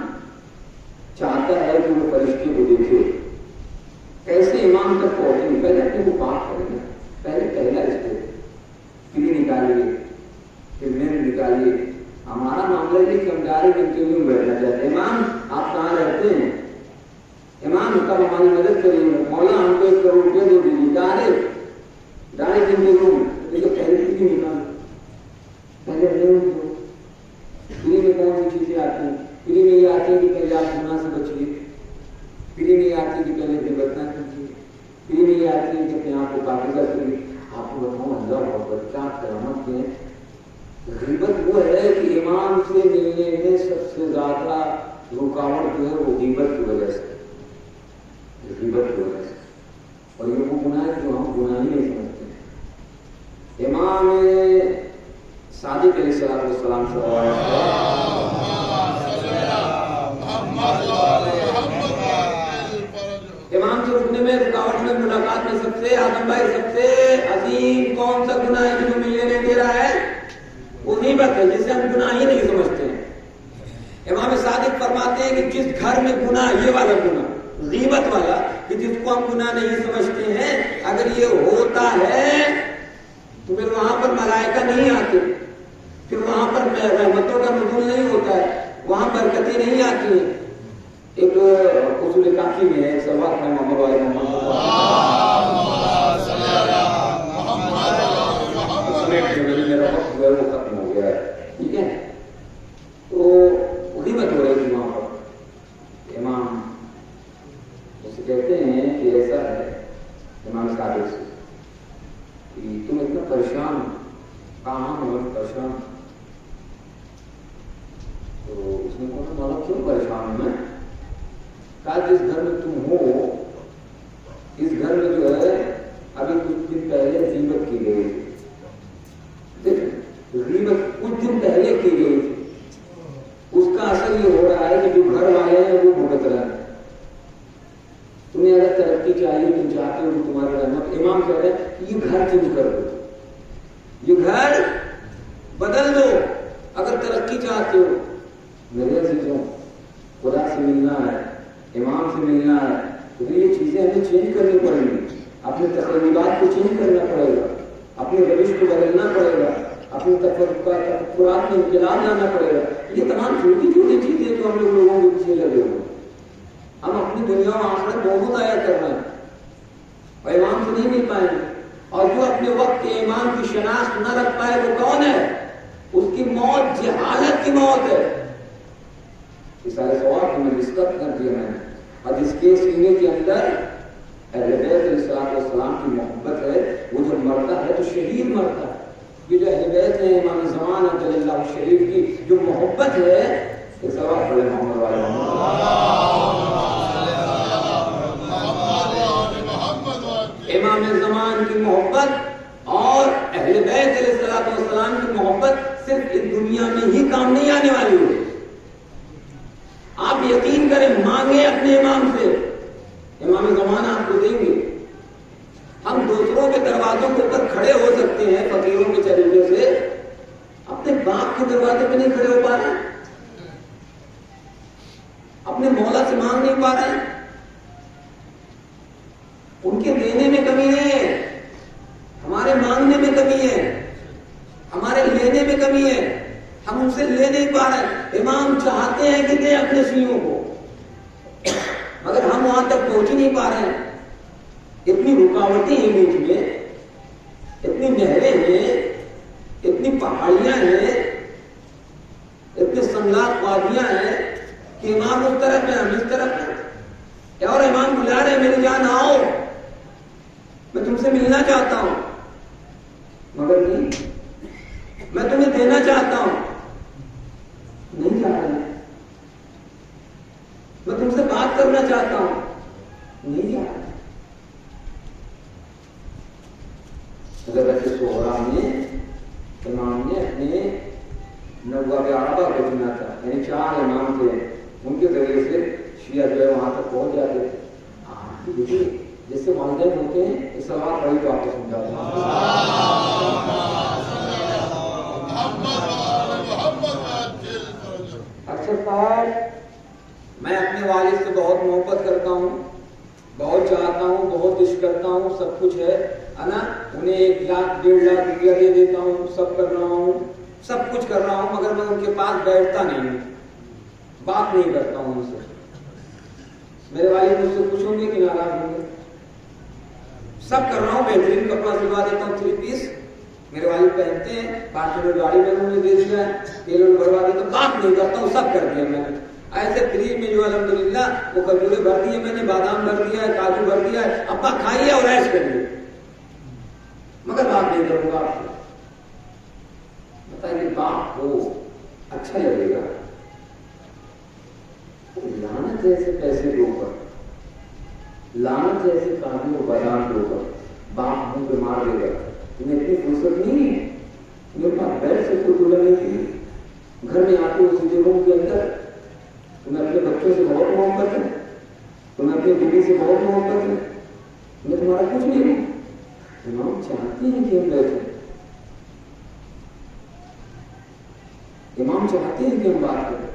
چاہتا ہے کہ وہ فرشتے کو دیکھے, کیسے امام تک پہنچے؟ پہلے اپنے کو پاک کریں گے. پہلا اس کو کلی نکالیے, پھر میں نکالیے. ہمارا معاملہ ہے کہ ہم ڈائریکٹ انٹرویو میں بیٹھنا چاہتے ہیں. امام آپ کہاں رہتے ہیں؟ امام کب ہماری مدد کریں گے؟ مولا ہم کو 1 کروڑ روپیہ دے دیجیے. ڈائریکٹ انٹرویو میں. لیکن پہلے کلی نکالو, پہلے فری میں کون سی چیزیں آتی ہیں؟ فری میں یہ آتی ہے کہ پہلے آپ گناہ سے بچیے. فری میں یہ آتی ہے کہ پہلے غیبت نہ کیجیے. فری میں یہ آتی ہے کہ اپنے آپ کو پاکیزہ کریے. آپ کو بتاؤں اللہ بہت کیا کرامت ہے. غیبت وہ ہے کہ امام سے ملنے میں سب سے زیادہ رکاوٹ جو ہے وہ غیبت کی وجہ سے, غیبت کی وجہ سے. اور یہ وہ گناہ ہے جو ہم گناہ ہی نہیں سمجھتے ہیں. امام صادق علیہ السلام سے امام سے رکنے میں, رکاوٹ میں, ملاقات میں سب سے آدم بھائی سب سے عظیم کون سا گناہ ہے جو ملنے نہیں دے رہا ہے؟ وہ غیبت ہے, جسے ہم گناہ ہی نہیں سمجھتے ہیں. امام صادق فرماتے ہیں کہ جس گھر میں گناہ, یہ والا گناہ غیبت والا, کہ جس کو ہم گناہ نہیں سمجھتے ہیں, اگر یہ ہوتا ہے تو پھر وہاں پر ملائکہ نہیں آتے, پھر وہاں پر رحمتوں کا نزول نہیں ہوتا ہے, وہاں برکتیں نہیں آتی ہیں. ایک اصول کافی میں ہے سوال ہے محمد والے میرا وقت جو ہے وہ ختم ہو گیا ہے. ٹھیک ہے, تو غیبت ہو رہی تھی وہاں پر. امام اسے کہتے ہیں کہ ایسا ہے امام صادق سے کہ تم اتنا پریشان, کہاں ہو پریشان؟ تو اس نے کہا مولا کیوں پریشان ہوں میں؟ کہا جس گھر میں تم ہو اس گھر میں جو ہے ابھی کچھ دن پہلے غیبت کی گئی تھی. غیبت کچھ دن پہلے کی گئی تھی. اس کا اثر یہ ہو رہا ہے کہ جو گھر والے ہیں وہ بھگت رہے ہیں. تمہیں اگر ترقی چاہیے, تم چاہتے ہو کہ تمہاری رحمت, امام کہہ رہے ہیں یہ گھر چینج کر دو, یہ گھر بدل دو اگر ترقی چاہتے ہو. میرے عزیزوں, خدا سے ملنا ہے, امام سے ملنا ہے, تو یہ چیزیں ہمیں چینج کرنی پڑیں گی. اپنے تقریبات کو چینج کرنا پڑے گا, اپنے روش کو بدلنا پڑے گا, اپنے تفکرات میں انقلاب لانا پڑے گا. یہ تمام چھوٹی چھوٹی چیزیں جو ہم لوگوں کے پیچھے لگے ہوئے, ہم اپنی دنیا و آخرت دونوں ضائع کر رہے ہیں اور امام سے نہیں مل پائیں گے. اور جو اپنے وقت کے امام کی شناخت نہ رکھ پائے وہ کون ہے؟ اس کی موت جہالت کی موت ہے. اس سارے سوال کو میں ڈسکس کر دیا میں نے, اور جس کے سینے کے اندر اہل بیت علیہ السلام کی محبت ہے, وہ جب مرتا ہے تو شہید مرتا ہے. یہ جو اہل بیت ہیں امام زمان جل اللہ شریف کی جو محبت ہے, یہ سوال پڑھے محمد والے امام زمان کی محبت اور اہل بیت علیہ السلام کی محبت صرف اس دنیا میں ہی کام نہیں آنے والی ہے. آپ یقین کریں, مانگیں اپنے امام سے, امام زمان آپ کو دیں گے. ہم دوسروں کے دروازوں کے اوپر کھڑے ہو سکتے ہیں فقیروں کے طریقے سے, اپنے باپ کے دروازے پہ نہیں کھڑے ہو پا رہے ہیں, اپنے مولا سے مانگ نہیں پا رہے ہیں. ان کے دینے میں کمی نہیں ہے, ہمارے مانگنے میں کمی ہے, ہمارے لینے میں کمی ہے, ہم ان سے لے نہیں پا رہے. امام چاہتے ہیں کہ دیں اپنے شیعوں کو, مگر ہم وہاں تک پہنچ ہی نہیں پا رہے ہیں. اتنی رکاوٹیں ہیں بیچ میں, اتنی نہریں ہیں, اتنی پہاڑیاں ہیں, اتنے سنگلاخ وادیاں ہیں کہ امام اس طرف ہے, ہم اس طرف ہیں. اور امام بلا رہے ہیں, میری جان آؤ, میں تم سے ملنا چاہتا ہوں, مگر نہیں, میں تمہیں دینا چاہتا ہوں, نہیں چاہ رہے. میں تم سے بات کرنا چاہتا ہوں, نہیں چاہ رہے. حضرت سہرا میں امام نے اپنے نواب عربہ کو چنا تھا, یعنی 4 امام تھے, ان کے ذریعے سے شیعہ جو ہے وہاں تک پہنچ جاتے تھے. دیکھیے جس سے والدین ہوتے ہیں. اس سلوات پڑھی تو آپ کو سمجھاتا ہوں. ارشد صاحب میں اپنے والد سے بہت محبت کرتا ہوں, بہت چاہتا ہوں, بہت عشق کرتا ہوں, سب کچھ ہے نا. انہیں 1 لاکھ 1.5 لاکھ روپیہ دے دیتا ہوں, سب کر رہا ہوں, سب کچھ کر رہا ہوں, مگر میں ان کے پاس بیٹھتا نہیں ہوں, بات نہیں کرتا ہوں ان سے. میرے والد مجھ سے کچھ ہوں گے کہ ناراض ہوں گے؟ سب کر رہا ہوں, بہترین کپڑا سلوا دیتا ہوں 3 پیس, میرے والد پہنتے ہیں, فارچونر گاڑی میں انہوں نے دے دیا ہے, تیل بھروا دیتا ہوں, بات نہیں کرتا ہوں, سب کر دیا میں نے. ایسے فریج میں جو الحمدللہ وہ کھجوریں بھر دی ہے میں نے, بادام بھر دیا ہے, کاجو بھر دیا ہے, ابا کھائیے اور ایش کریے, مگر بات نہیں کروں گا آپ سے. بتائیے باپ کو اچھا لگے گا؟ لعنت جیسے پیسے کے اوپر, لعنت جیسے کاجو اور بادام کے اوپر باپ منہ پہ مار دے گا. تمہیں اتنی فرصت نہیں ہے, میرے پاس بیٹھ سے کوئی دلہن نہیں تھی, گھر میں آتے ہو سیدھے روم کے اندر, تمہیں اپنے بچوں سے بہت محبت ہے, تمہیں اپنی بیوی سے بہت محبت ہے, میں تمہارا کچھ نہیں ہوں. امام چاہتے ہیں کہ ہم بیٹھیں, امام چاہتے ہیں کہ ہم بات کریں,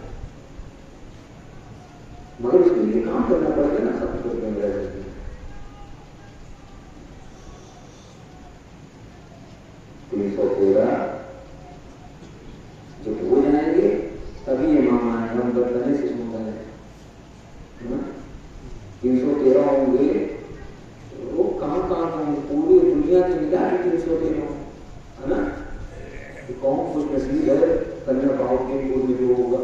مگر اس کے لیے کام کرنا پڑے گا نا. ختم کر کے میرا زندگی 313 جب ہو جائیں گے تبھی امام آئے, ہم بدلنے سے سن رہے ہیں. 313 ہوں گے, وہ کہاں کہاں ہوں گے, پوری دنیا کی ملا کے 313 ہے نا. کون خوش نصیب ہے کنیا باؤ کے پور میں جو ہوگا,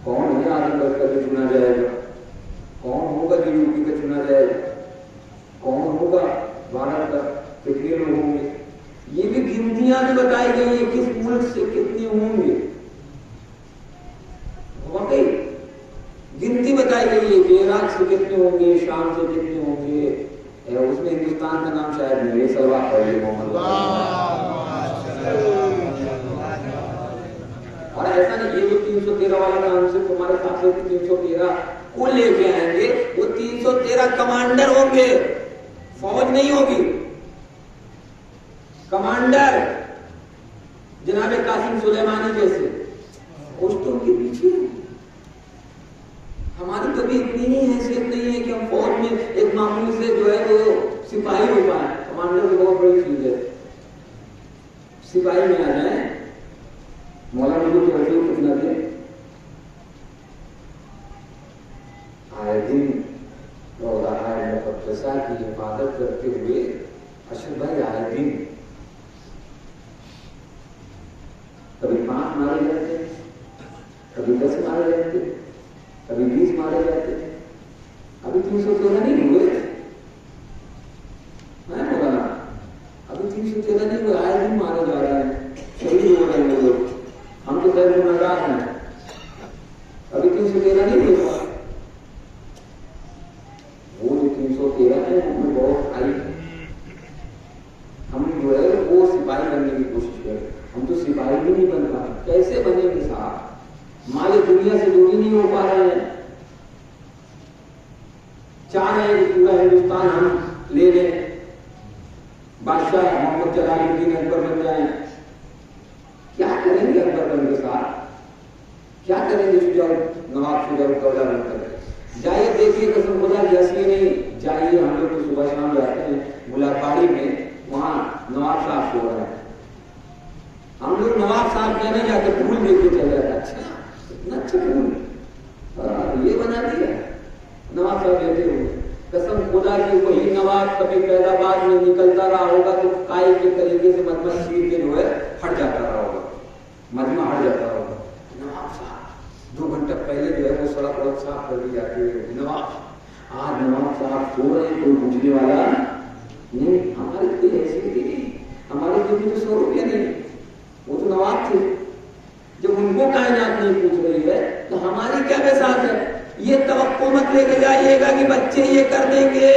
کون ہے آدم گڑھ کر کے چنا جائے گا, کون ہوگا جو یو پی کا چنا جائے گا, کون ہوگا بھارت کا, کتنے لوگ ہوں گے. یہ بھی گنتیاں جو بتائی گئی ہیں کس ملک سے کتنے ہوں گے, واقعی گنتی بتائی گئی ہے کہ عراق سے کتنے ہوں گے, شام سے کتنے ہوں گے, اس میں ہندوستان کا نام شاید نہیں ہے. سلوات پڑھ لیے محمد. اور ایسا نہیں یہ جو 313 والا کام صرف ہمارے ساتھ 313 کو لے کے آئیں گے, وہ 313 کمانڈر ہوں گے, فوج نہیں ہوگی. کمانڈر جناب قاسم سلیمانی جیسے پوسٹوں کے پیچھے. ہماری کبھی اتنی ہی حیثیت نہیں ہے کہ ہم فوج میں ایک معمولی سے جو ہے وہ سپاہی ہو پائیں. کمانڈر کی بہت بڑی چیز ہے, سپاہی میں آ جائیں. مولانا کو توفیق کتنا دے, آئے دن روضہ مقدسہ کی حفاظت کرتے ہوئے ارشد بھائی آئے دن کبھی 5 مارے جاتے, کبھی 10 مارے جاتے, کبھی 20 مارے جاتے. ابھی 313 نہیں ہوئے, میں مولانا ابھی 313 نہیں ہوئے, آئے دن مارے جا رہے ہیں, شہید ہو رہے ہیں لوگ. ہم تو خیر گنہگار ہیں, ابھی 313 نہیں ہوئے. وہ جو 313 ہے ہم نے بہت آئی ہے, ہم جو ہے وہ سپاہی بننے کی کوشش کریں. ہم تو سپاہی بھی نہیں بن پا رہے. کیسے بنے گے صاحب, مال دنیا سے دوری نہیں ہو پا رہے ہیں. چاہ رہے ہیں کہ پورا ہندوستان ہم لے لیں, بادشاہ محمد جلال الدین اکبر بن جائیں. کیا کریں گے اکبر بن کے ساتھ, کیا کریں گے نواب شجاع الدولہ بن کر. جائیے دیکھیے قسم خدا کی ہنسی نہیں, جائیے ہم لوگ تو صبح شام جاتے ہیں ملاقاری میں, وہاں نواب صاحب سو رہا ہے. ہم لوگ نواب صاحب کہنے جا کے پھول دے کے چلے جاتے. اچھا اتنا اچھا پھول یہ بنا دیا نواب صاحب لیتے ہوئے. قسم خدا کی وہی نواب کبھی فیضآباد میں نکلتا رہا ہوگا تو کائی کے طریقے سے مجمع شیر کے جو ہے ہٹ جاتا رہا ہوگا, مجمع ہٹ جاتا ہوگا. نواب صاحب 2 گھنٹہ پہلے جو ہے وہ سڑک بہت صاف کر دی جاتی ہے. نواب آج نواب صاحب سو رہے ہیں, کوئی پوچھنے والا نہیں. ہماری کوئی حیثیت ہی نہیں, ہمارے جو بھی تو 100 روپیہ نہیں, وہ تو نواب تھے. جب ان کو کائنات نہیں پوچھ رہی ہے تو ہماری کیا بساط ہے. یہ توقع مت لے کے جائیے گا کہ بچے یہ کر دیں گے.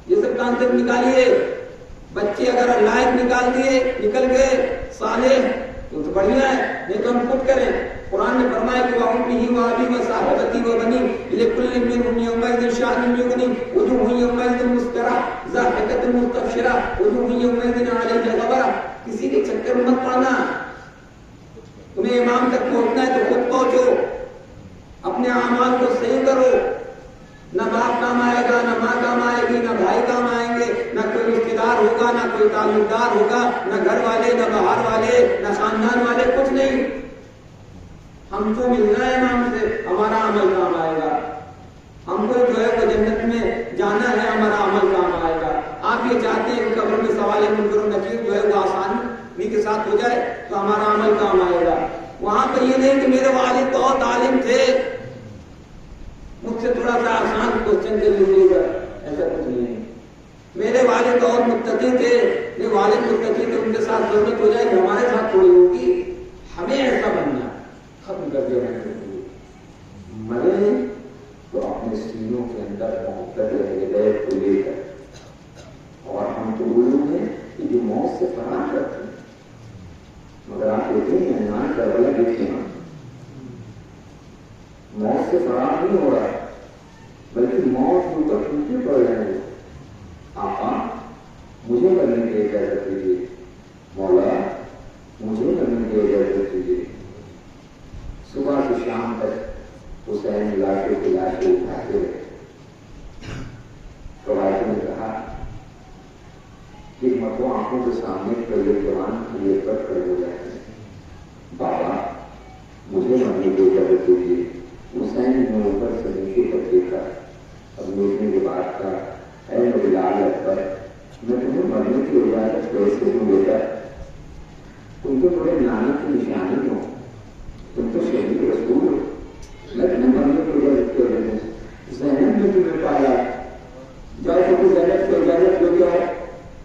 یہ سب کانسیپٹ نکالیے. بچے اگر لائق نکال دیے, نکل گئے صالح تو بڑھیا ہے, نہیں تو ہم خود کریں. قرآن نے فرمایا کہ وَأُمِّهِ وَأَبِيهِ وَصَاحِبَتِهِ وَبَنِيهِ لِكُلِّ مِنْهُمْ يَوْمَئِذٍ شَأْنٌ يُغْنِيهِ وُجُوهٌ يَوْمَئِذٍ مُسْفِرَةٌ ضَاحِكَةٌ مُسْتَبْشِرَةٌ وُجُوهٌ يَوْمَئِذٍ عَلَيْهَا غَبَرَةٌ. کسی کے چکر میں مت پڑنا. تمہیں امام تک پہنچنا ہے تو خود پہنچو، اپنے اعمال کو صحیح کرو. نہ باپ کام آئے گا، نہ ماں کام آئے گی، نہ بھائی کام آئیں گے، نہ کوئی رشتے دار ہوگا، نہ کوئی تعلقدار ہوگا، نہ گھر والے، نہ باہر والے، نہ خاندان والے، کچھ نہیں. ہم کو ملنا ہے امام سے، ہمارا عمل کام آئے گا. ہم کو جو ہے وہ جنت میں جانا ہے، ہمارا عمل کام آئے گا. آپ یہ چاہتے ہیں کہ قبر میں سوال منکر و نکیر جو ہے وہ آسانی کے ساتھ ہو جائے تو ہمارا عمل کام آئے گا. وہاں پہ یہ نہیں کہ میرے والد بہت عالم تھے، مجھ سے تھوڑا سا آسان کوشچن کر لیجیے گا، ایسا کچھ نہیں ہے. میرے والد بہت متقی تھے، میرے والد متقی تھے، ان کے ساتھ ضرورت ہو جائے کہ ہمارے ساتھ تھوڑی ہوگی. ہمیں ایسا بننا ختم کر دیا. مرے تو اپنے سینوں کے اندر محبت ہدایت کو لے کر، اور ہم تو وہ لوگ ہیں کہ جو موت سے فرار کرتے ہیں. مگر آپ دیکھیں ہیں ایمان کربلا دیکھیں، موت سے فرار نہیں ہو رہا بلکہ موت کے اوپر ٹوٹے پڑ رہے ہیں. آقا مجھے کرنے کی اجازت دیجیے، مولا مجھے کرنے کی اجازت دیجیے. صبح سے شام تک حسین علاقے کے علاقے اٹھاتے رہے. روایتوں نے کہا کہ مرتبہ آنکھوں کے سامنے پہلے جوان یہ پر کھڑے ہو جاتے ہیں. بابا مجھے مرنے کی اجازت دیجیے. حسین نے اوپر سے نیچے پر دیکھا، اب دیکھنے کے بعد کہا اے بلال اکبر، میں تمہیں مرنے کی اجازت کیسے دوں بیٹا؟ تم تو تھوڑے لعنت کی نشانی ہو، تم تو شہید رسول ہو، میں تمہیں مرنے کی اجازت کیوں دے دوں؟ زینب نے تمہیں پایا، جاؤ تو زینب کو اجازت دو. کیا ہے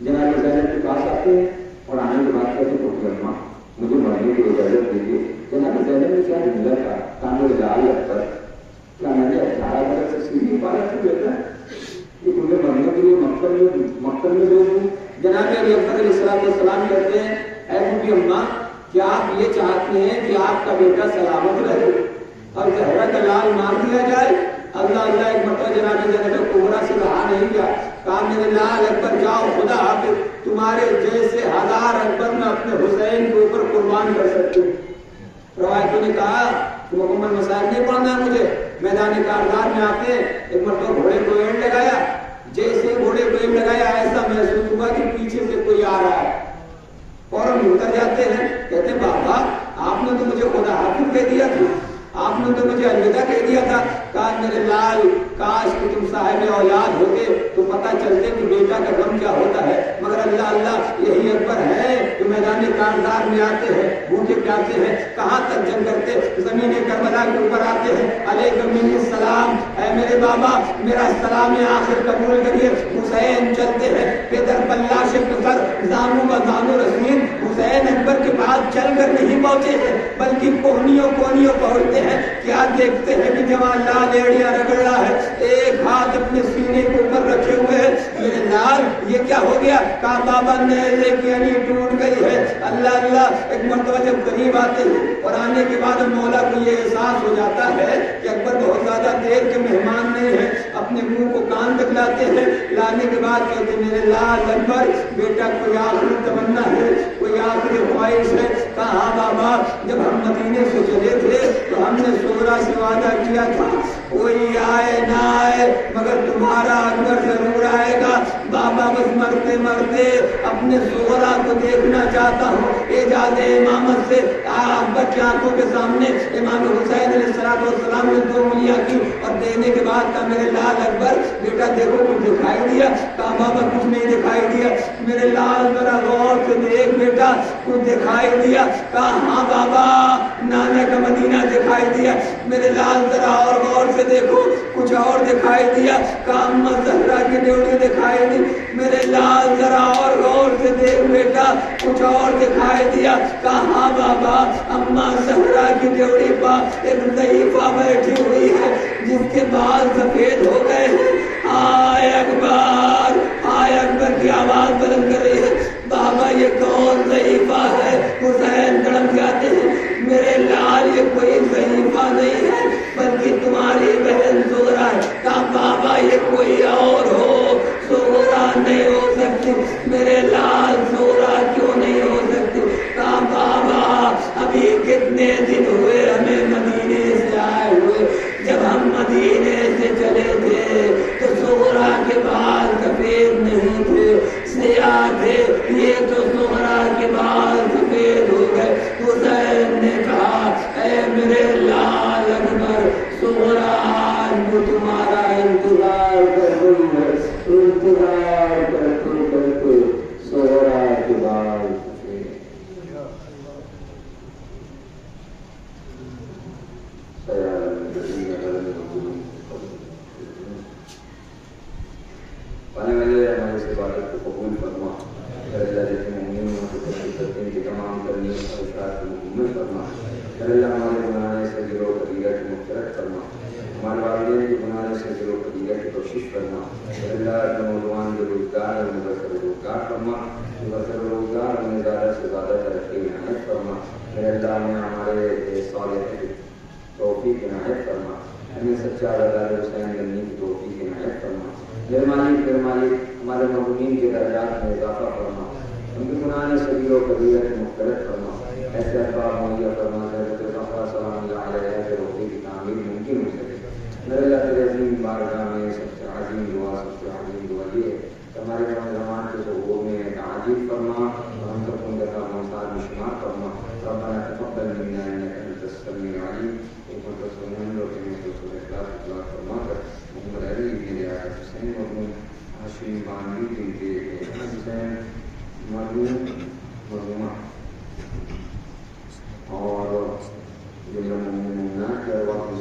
جناب زینب کے پاس آتے ہیں اور آنے کے بعد کہتے ہیں اماں مجھے مرنے کی اجازت دیجیے. جناب زینب نے کیا جملہ تھا؟ کام لال اکبر، کیا میں نے 18 برس سے سیڑھی پارا کیوں دیتا ہے کہ تمہیں مرنے کے لیے مقتل میں دے دوں؟ جناب علی اکبر علیہ السلام کہتے ہیں اے بی اماں، کیا آپ یہ چاہتے ہیں کہ آپ کا بیٹا سلامت رہے اور زہرا کا لال مار دیا جائے؟ اللہ اللہ. ایک مرتبہ جناب زینب کبریٰ سے رہا نہیں گیا، کہا میرے لال اکبر جاؤ، خدا حافظ، تمہارے جیسے 1000 اکبر میں اپنے حسین کے اوپر قربان کر سکتے ہوں. روایتوں نے کہا کہ مکمل مسائل نہیں پڑھنا ہے مجھے. میدان کارزار میں آتے ہیں، ایک مرتبہ گھوڑے کو اینڈ لگایا، جیسے گھوڑے کو اینڈ لگایا ایسا محسوس ہوا کہ پیچھے سے کوئی آ رہا ہے. فوراً اتر جاتے ہیں، کہتے ہیں بابا آپ نے تو مجھے خدا حافظ کہہ دیا تھا، آپ نے تو مجھے الوداع کہہ دیا تھا. کہا میرے لال کاش کہ تم صاحب اولاد ہوتے تو پتہ چلتے کہ بیٹا کا غم کیا ہوتا ہے. مگر اللہ اللہ یہی اکبر ہے کہ میدان کارزار میں آتے ہیں، بھوکے پیاسے ہیں، کہاں تک جنگ کرتے، زمین کربلا کے اوپر آتے ہیں. علیکم منی السلام، اے میرے بابا میرا سلام آخر قبول کریے. حسین چلتے ہیں، پیدر پلہ سے پتھر زانو بزانو رسمین. حسین اکبر کے پاس چل کر نہیں پہنچے ہیں بلکہ کوہنیوں پہنچتے ہیں. کیا دیکھتے ہیں کہ جوان لال ایڑیاں رگڑ رہا ہے، ایک ہاتھ اپنے سینے کے اوپر رکھے ہوئے ہیں. میرے لال یہ کیا ہو گیا؟ کہا بابا نیزے کی انی ٹوٹ گئی ہے. اللہ اللہ. ایک مرتبہ جب قریب آتے ہیں اور آنے کے بعد مولا کو یہ احساس ہو جاتا ہے کہ اکبر بہت زیادہ دیر کے مہمان نہیں ہیں، اپنے منہ کو کان تک لاتے ہیں. لانے کے بعد کہتے ہیں میرے لال اکبر بیٹا کوئی آخری تمنا ہے، کوئی آخری خواہش ہے؟ کہا ہاں بابا، جب ہم مدینے سے چلے تھے تو ہم نے سغرا سے وعدہ کیا تھا کوئی آئے نہ آئے مگر تمہارا اکبر ضرور آئے گا. بابا بس مرتے مرتے اپنے سغرا کو دیکھنا چاہتا ہوں. اجازت امامت سے ابا کی آنکھوں کے سامنے امام حسین علیہ السلام نے 2 انگلیاں کی اور دینے کے بعد کہا میرے لال اکبر بیٹا دیکھو کچھ دکھائی دیا؟ کہا بابا کچھ نہیں دکھائی دیا. میرے لال ذرا غور سے دیکھ بیٹا کچھ دکھائی دیا؟ کہا ہاں بابا نانا کا مدینہ دکھائی دیا. میرے لال ذرا اور غور سے دیکھو کچھ اور دکھائی دیا؟ کہا اماں زہرا کی ڈیوٹی دکھائی دی. میرے لال ذرا اور غور سے دیکھ بیٹا کچھ اور دکھائی دیا؟ کہا ہاں بابا اماں زہرا کی ڈیوٹی پر ایک ضعیفہ بیٹھی ہوئی ہے جس کے بال سفید ہو گئے ہیں. آئے اکبر، آئے اکبر کی آواز بلند کر رہی ہے. بابا یہ کون ضعیفہ ہے؟ حسین تڑپ جاتے ہیں. میرے لال یہ کوئی نہیں ہے بلکہ تمہاری بہن زہرا ہے. کہا بابا یہ کوئی اور ہو، زہرا نہیں ہو سکتی، میرے لال زہرا کیوں نہیں ہو سکتی؟ کہا بابا ابھی کتنے دن ہوئے ہمیں مدینے سے آئے ہوئے، جب ہم مدینے سے چلے تھے تو زہرا کے بال سفید نہیں تھے، سیاہ تھے، یہ تو زہرا کے بال سفید ہو گئے. حسین نے کہا اے میرے لال اکبر، زہرا آج وہ تمہارا انتظار کر رہی ہے، انتظار کرتے کرتے زہرا کے بال سفید. پانے والے ہمارے اس عبادت کو قبول فرما، اللہ جیسے مومنین کی تمام کرنی خواہشات کو مکمل فرما. اللہ ہمارے بنانے سے دل و قبیلہ کی مغفرت فرما، ہمارے والدین کے بنانے سے دل و قبیلہ کی کوشش فرما. اللہ نوجوان جو روزگار ہے انہیں برسر روزگار فرما، جو برسر روزگار انہیں زیادہ سے زیادہ ترقی عنایت فرما. اللہ نے ہمارے صالح توفیق عنایت فرما، ہمیں سچا غزال حسین بننے کی توفیق عنایت فرما. مہربانی ہمارے مرحومین کے درجات میں اضافہ فرما، ان کے گناہ صغیر و کبیرہ کی مغفرت فرما. ایسے احباب مہیا فرما حضرت زہرا سلام اللہ علیہا کے روضے کی تعمیر ممکن ہو سکے. میرے اللہ تیرے عظیم بارگاہ میں سب سے عظیم دعا یہ ہے کہ ہمارے زمان کے ظہور میں تعجیل فرما اور ہم سب کو ان کا موساد میں شمار فرما. ربنا تقبل منا انك انت السميع العليم وكنت تسمعون وكنت رسول اخلاص اطلاع فرما کر محمد علی بن حسین مرحوم ہاشم بانوی بن کے حسین مرحومہ اور جملہ مومنات کے ارواح کو